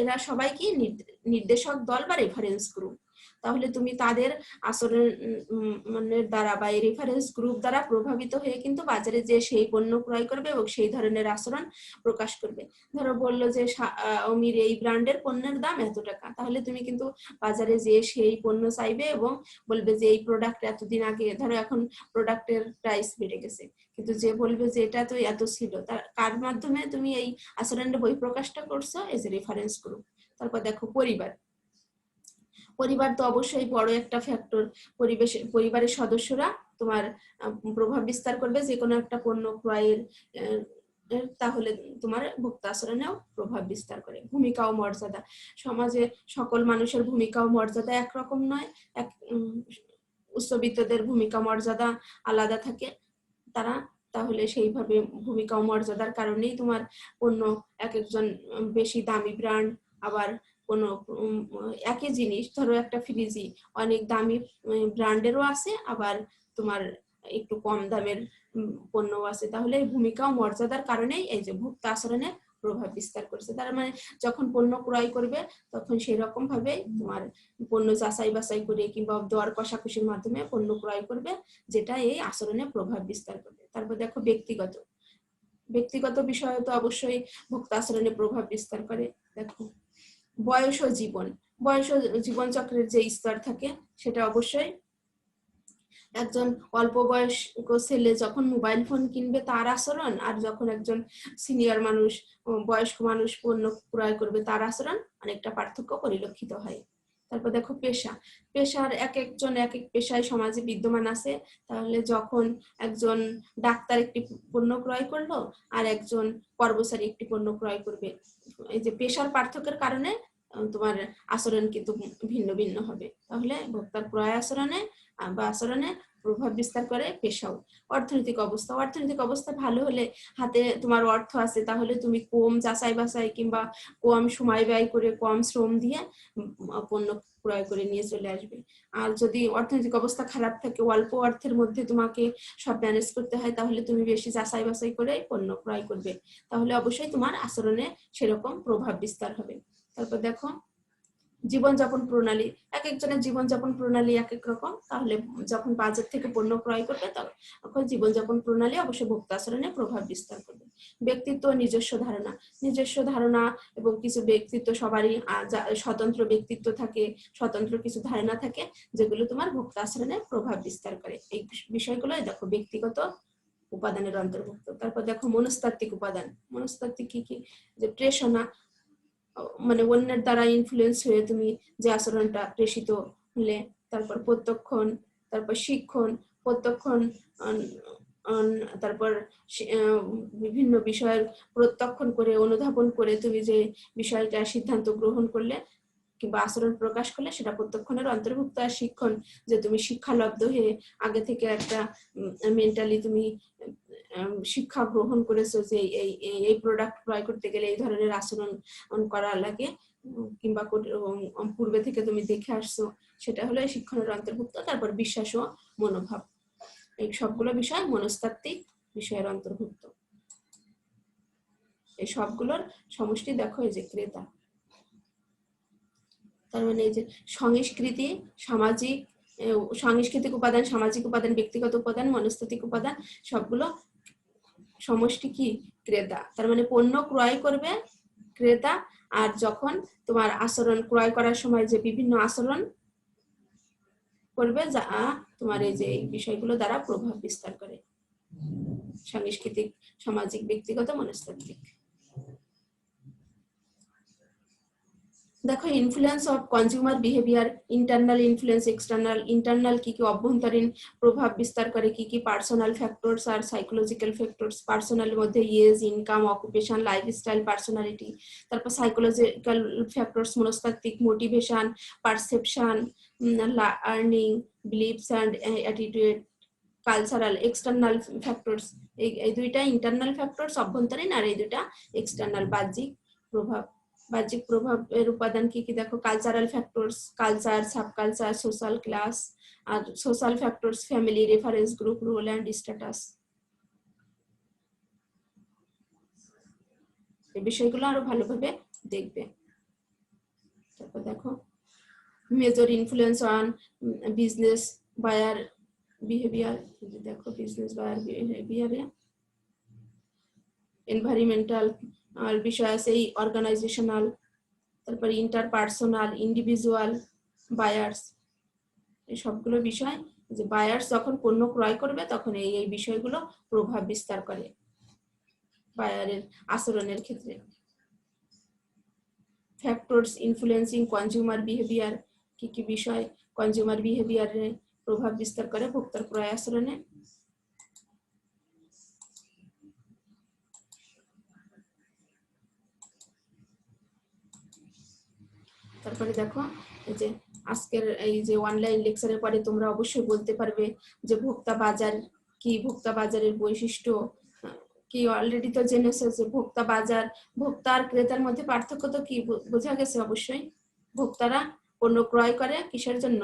এরা সবাই কি নির্দেশক দল বা রেফারেন্স গ্রুপ। তাহলে তুমি তাদের আচরণের দ্বারা বা এই রেফারেন্স গ্রুপ দ্বারা প্রভাবিত হয়ে কিন্তু বাজারে যে সেই পণ্য ক্রয় করবে এবং সেই ধরনের আচরণ প্রকাশ করবে। ধরো বললো যে শাওমির এই ব্র্যান্ডের পণ্যের দাম এত টাকা, তাহলে তুমি কিন্তু বাজারে যে সেই পণ্য চাইবে এবং বলবে যে এই প্রোডাক্ট এতদিন আগে, ধরো এখন প্রোডাক্টের প্রাইস বেড়ে গেছে, কিন্তু যে বলবে যে এটা তো এত ছিল, তার কার মাধ্যমে তুমি এই আচরণের বহিঃপ্রকাশটা করছো? এই যে রেফারেন্স গ্রুপ। তারপর দেখো পরিবার। পরিবার তো অবশ্যই বড় একটা ফ্যাক্টর। পরিবারের সদস্যরা তোমার প্রভাব বিস্তার করবে যে কোনো একটা পণ্য ক্রয়ের, তাহলে তোমার ভোক্তা আচরণেও প্রভাব বিস্তার করে। ভূমিকা ও মর্যাদা। সমাজে সকল মানুষের ভূমিকা ও মর্যাদা একরকম নয়। উচ্চবিত্তদের ভূমিকা মর্যাদা আলাদা থাকে তারা, তাহলে সেইভাবে ভূমিকা ও মর্যাদার কারণেই তোমার পণ্য এক একজন বেশি দামি ব্র্যান্ড, আবার কোনো একই জিনিস, ধরো একটা ফ্রিজি অনেক দামি ব্র্যান্ডেরও আছে, আবার তোমার একটু কম দামের পণ্য আছে। তাহলে এই ভূমিকা ও মর্যাদার কারণেই এই যে ভোক্তা আচরণে প্রভাব বিস্তার করছে। তার মানে যখন পণ্য ক্রয় করবে তখন সেই রকম ভাবে তোমার পণ্য যাচাই বাছাই করে কিংবা দর কষাকষির মাধ্যমে পণ্য ক্রয় করবে, যেটা এই আচরণে প্রভাব বিস্তার করবে। তারপর দেখো ব্যক্তিগত বিষয় তো অবশ্যই ভোক্তা আচরণে প্রভাব বিস্তার করে। দেখো বয়স ও জীবন চক্রের যে স্তর থাকে সেটা অবশ্যই একজন অল্প বয়স্ক ছেলে যখন মোবাইল ফোন কিনবে তার আচরণ, আর যখন একজন সিনিয়র মানুষ, বয়স্ক মানুষ পণ্য ক্রয় করবে তার আচরণ অনেকটা পার্থক্য পরিলক্ষিত হয়। তারপর দেখো পেশার এক একজন এক এক পেশায় সমাজে বিদ্যমান আছে। তাহলে যখন একজন ডাক্তার একটি পণ্য ক্রয় করলো আর একজন কর্মচারী একটি পণ্য ক্রয় করবে, এই যে পেশার পার্থক্যের কারণে তোমার আচরণ কিন্তু ভিন্ন ভিন্ন হবে। তাহলে ভোক্তার ক্রয় আচরণে বা আচরণে প্রভাব বিস্তার করে পেশাও। অর্থনৈতিক অবস্থা ভালো হলে, হাতে তোমার অর্থ আছে, তাহলে তুমি কম যাচাই বাছাই কিংবা কম সময় ব্যয় করে কম শ্রম দিয়ে পণ্য ক্রয় করে নিয়ে চলে আসবে। আর যদি অর্থনৈতিক অবস্থা খারাপ থাকে, অল্প অর্থের মধ্যে তোমাকে সব ম্যানেজ করতে হয়, তাহলে তুমি বেশি যাচাই বাছাই করে পণ্য ক্রয় করবে। তাহলে অবশ্যই তোমার আচরণে সেরকম প্রভাব বিস্তার হবে। তারপর দেখো জীবনযাপন প্রণালী, এক একজনের জীবনযাপন প্রণালী এক এক রকম। তাহলে যখন বাজার থেকে পণ্য ক্রয় করবে তখন জীবনযাপন প্রণালী অবশ্যই ভোক্তা আচরণে প্রভাব বিস্তার করবে। ব্যক্তিত্ব, নিজস্ব ধারণা এবং কিছু ব্যক্তিত্ব সবারই স্বতন্ত্র ব্যক্তিত্ব থাকে, স্বতন্ত্র কিছু ধারণা থাকে, যেগুলো তোমার ভোক্তা আচরণে প্রভাব বিস্তার করে। এই বিষয়গুলো দেখো ব্যক্তিগত উপাদানের অন্তর্ভুক্ত। তারপর দেখো মনস্তাত্ত্বিক উপাদান। মনস্তাত্ত্বিক কি? যে প্রেষণা, মানে অন্যের দ্বারা ইনফ্লুয়েন্স হয়ে তুমি যে আচরণটা প্রেষিত হলে। তারপর প্রত্যক্ষণ, তারপর শিক্ষণ, প্রত্যক্ষণ, তারপর বিভিন্ন বিষয়ের প্রত্যক্ষণ করে অনুধাবন করে তুমি যে বিষয়টা সিদ্ধান্ত গ্রহণ করলে কিংবা আচরণ প্রকাশ করলে সেটা প্রত্যক্ষণের অন্তর্ভুক্ত। আর শিক্ষণ, যে তুমি শিক্ষালব্ধ হয়ে আগে থেকে একটা মেন্টালি তুমি শিক্ষা গ্রহণ করেছো যে এই প্রোডাক্ট ক্রয় করতে গেলে এই ধরনের আচরণ করা লাগে, কিংবা পূর্বে থেকে তুমি দেখে আসছো, সেটা হলো এই শিক্ষণের অন্তর্ভুক্ত। তারপর বিশ্বাস ও মনোভাব, এই সবগুলো বিষয় মনস্তাত্ত্বিক বিষয়ের অন্তর্ভুক্ত। এই সবগুলোর সমষ্টি দেখো এই যে ক্রেতা। তার মানে এই যে সংস্কৃতি, সাংস্কৃতিক উপাদান, সামাজিক উপাদান, ব্যক্তিগত উপাদান, মনস্তাত্ত্বিক উপাদান, সবগুলো সমষ্টি কি? ক্রেতা। তার মানে পণ্য ক্রয় করবে ক্রেতা, আর যখন তোমার আচরণ ক্রয় করার সময় যে বিভিন্ন আচরণ করবে যা তোমার এই যে বিষয়গুলো দ্বারা প্রভাব বিস্তার করে, সাংস্কৃতিক, সামাজিক, ব্যক্তিগত, মনস্তাত্ত্বিক। দেখো influence of consumer behaviour, internal influence, external. Internal কি অভ্যন্তরীণ প্রভাব বিস্তার করে, কি পার্সোনাল ফ্যাক্টরস আর সাইকোলজিক্যাল ফ্যাক্টরস। পার্সোনাল মধ্যে age, income, occupation, lifestyle, personality. তারপর psychological factors motivation, perception, learning, beliefs and attitude. Cultural, external factors, এই দুইটা ইন্টারনাল ফ্যাক্টরস অভ্যন্তরীণ, আর এই দুইটা এক্সটার্নাল বাহ্যিক প্রভাব। বাহ্যিক প্রভাবের উপাদান কি দেখো cultural factors, culture, subculture, social class. আর social factors family, reference group, role and status. এই বিষয়গুলো আরো ভালোভাবে দেখবে। তারপর দেখো major influence on business buyer behaviour. দেখো বিজনেস বায়ার বিহেভিয়ার, এনভায়রনমেন্টাল বিষয় আছে, এই অর্গানাইজেশনাল, তারপর ইন্টারপার্সোনাল, ইন্ডিভিজুয়াল, বায়ার্স। এই সবগুলো বিষয় যে বায়ার্স যখন পণ্য ক্রয় করবে তখন এই বিষয়গুলো প্রভাব বিস্তার করে বায়ারের আচরণের ক্ষেত্রে। ফ্যাক্টরস ইনফ্লুয়েন্সিং কনজিউমার বিহেভিয়ার, কি বিষয় কনজিউমার বিহেভিয়ারে প্রভাব বিস্তার করে ভোক্তার ক্রয় আচরণে। তারপরে দেখো এই যে আজকের এই যে অনলাইন লেকচারের পরে তোমরা অবশ্যই বলতে পারবে যে ভোক্তা বাজার কি, ভোক্তা বাজারের বৈশিষ্ট্য কি। অলরেডি তো জেনেছো যে ভোক্তা বাজার, ভোক্তা আর ক্রেতার মধ্যে পার্থক্য তো কি বোঝা গেছে অবশ্যই। ভোক্তারা পণ্য ক্রয় করে কিসের জন্য?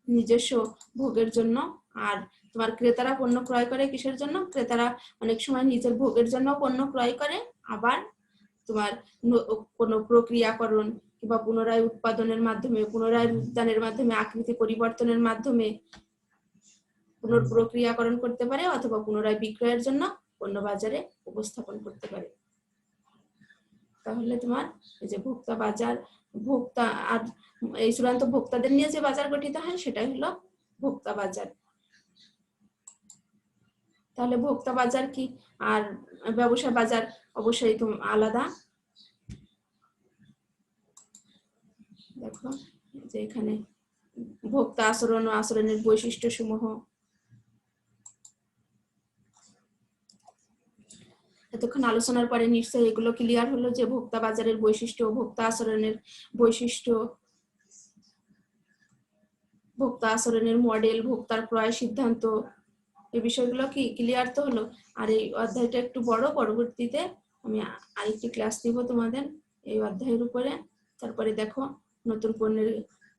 নিজস্ব ভোগের জন্য। আর তোমার ক্রেতারা পণ্য ক্রয় করে কিসের জন্য? ক্রেতারা অনেক সময় নিজের ভোগের জন্য পণ্য ক্রয় করে, আবার তোমার কোনো প্রক্রিয়াকরণ কিংবা পুনরায় উৎপাদনের মাধ্যমে, পুনরায় রূপদানের মাধ্যমে, আকৃতি পরিবর্তনের মাধ্যমে পুনঃপ্রক্রিয়াকরণ করতে পারে, অথবা পুনরায় বিক্রয়ের জন্য পণ্য বাজারে উপস্থাপন করতে পারে। তাহলে তোমার এই যে ভোক্তা বাজার, ভোক্তা আর এই চূড়ান্ত ভোক্তাদের নিয়ে যে বাজার গঠিত হয় সেটাই হলো ভোক্তা বাজার। তাহলে ভোক্তা বাজার কি আর ব্যবসা বাজার অবশ্যই আলাদা। দেখো যে এখানে ভোক্তা আচরণ ও আচরণের বৈশিষ্ট্য সমূহ। এতক্ষণ আলোচনার পরে নিশ্চয়ই এগুলো ক্লিয়ার হলো যে ভোক্তা বাজারের বৈশিষ্ট্য, ভোক্তা আচরণের বৈশিষ্ট্য, ভোক্তা আচরণের মডেল, ভোক্তার ক্রয় সিদ্ধান্ত, এই বিষয়গুলো কি ক্লিয়ার তো হলো। আর এই অধ্যায়টা একটু বড়, পরবর্তীতে আমি আরেকটি ক্লাস দিব তোমাদের এই অধ্যায়ের উপরে। তারপরে দেখো নতুন পণ্যের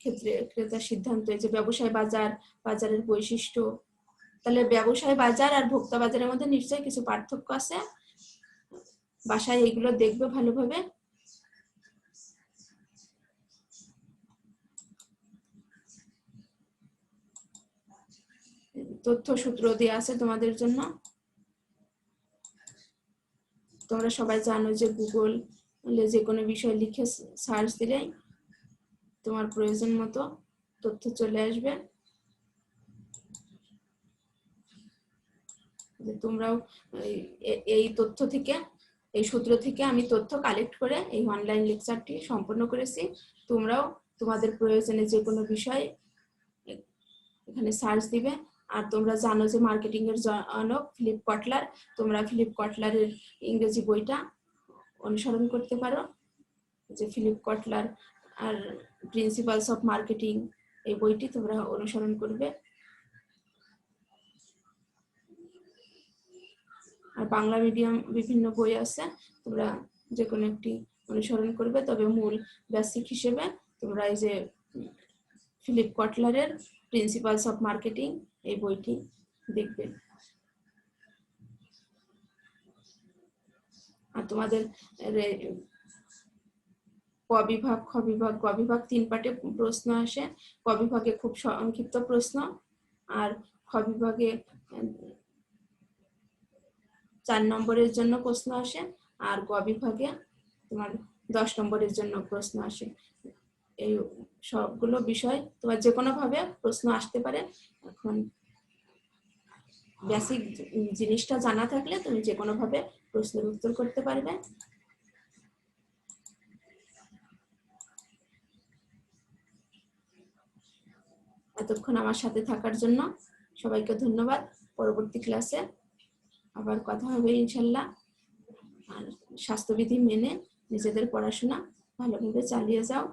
ক্ষেত্রে ক্রেতার সিদ্ধান্ত, এই যে ব্যবসায় বাজার, বাজারের বৈশিষ্ট্য। তাহলে ব্যবসায় বাজার আর ভোক্তা বাজারের মধ্যে নিশ্চয়ই কিছু পার্থক্য আছে, বাসায় এইগুলো দেখবে ভালোভাবে। তথ্য সূত্র দেওয়া আছে তোমাদের জন্য। তোমরা সবাই জানো যে গুগল যে কোনো বিষয় লিখে সার্চ দিলেই তোমার প্রয়োজন মতো তথ্য চলে আসবে। তোমরাও এই তথ্য থেকে, এই সূত্র থেকে আমি তথ্য কালেক্ট করে এই অনলাইন লেকচারটি সম্পন্ন করেছি। তোমরাও তোমাদের প্রয়োজনে যে কোনো বিষয় এখানে সার্চ দিবে। আর তোমরা জানো যে মার্কেটিং এর জনক ফিলিপ কটলার, তোমরা ফিলিপ কটলারের ইংরেজি বইটা অনুসরণ করতে পারো, যে ফিলিপ কটলার আর প্রিন্সিপালস অফ মার্কেটিং, এই বইটি তোমরা অনুসরণ করবে। আর বাংলা মিডিয়াম বিভিন্ন বই আছে, তোমরা যে কোনো একটি অনুসরণ করবে। তবে মূল বেসিক হিসেবে তোমরা এই যে ফিলিপ কটলারের প্রিন্সিপালস অফ মার্কেটিং এই বইটি দেখবে। আর তোমাদের ক বিভাগ, খ বিভাগ, গ বিভাগ 3 পার্টে প্রশ্ন আসে। ক বিভাগে খুব সংক্ষিপ্ত প্রশ্ন, আর খ বিভাগে 4 নম্বরের জন্য প্রশ্ন আসে, আর গ বিভাগে তোমার 10 নম্বরের জন্য প্রশ্ন আসে। এই সবগুলো বিষয় তোমার যে কোনো ভাবে প্রশ্ন আসতে পারে। এখন বেসিক জিনিসটা জানা থাকলে তুমি যে কোনো ভাবে প্রশ্নের উত্তর করতে পারবে। এতক্ষণ আমার সাথে থাকার জন্য সবাইকে ধন্যবাদ। পরবর্তী ক্লাসে আবার কথা হবে ইনশাল্লাহ। আর স্বাস্থ্যবিধি মেনে নিজেদের পড়াশোনা ভালোভাবে চালিয়ে যাও,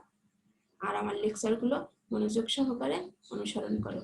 আর আমার লেকচারগুলো মনোযোগ সহকারে অনুসরণ করো।